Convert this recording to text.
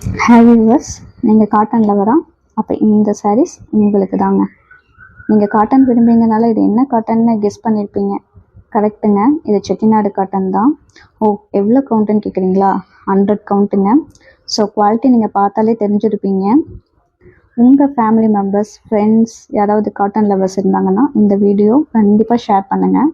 Hi viewers, நீங்கள் cotton லவரா? அப்போ இந்த சாரீஸ் உங்களுக்கு தாங்க. நீங்கள் காட்டன் விரும்புறீங்கனால இது என்ன காட்டன்னு கெஸ் பண்ணியிருப்பீங்க. கரெக்டுங்க, இது செட்டிநாடு காட்டன் தான். ஓ, எவ்வளோ கவுண்ட்டுன்னு கேட்குறீங்களா? 100 கவுண்ட்டுங்க. ஸோ குவாலிட்டி நீங்கள் பார்த்தாலே தெரிஞ்சிருப்பீங்க. உங்கள் ஃபேமிலி மெம்பர்ஸ், ஃப்ரெண்ட்ஸ் யாராவது காட்டன் லவர்ஸ் இருந்தாங்கன்னா இந்த வீடியோ கண்டிப்பாக ஷேர் பண்ணுங்கள்.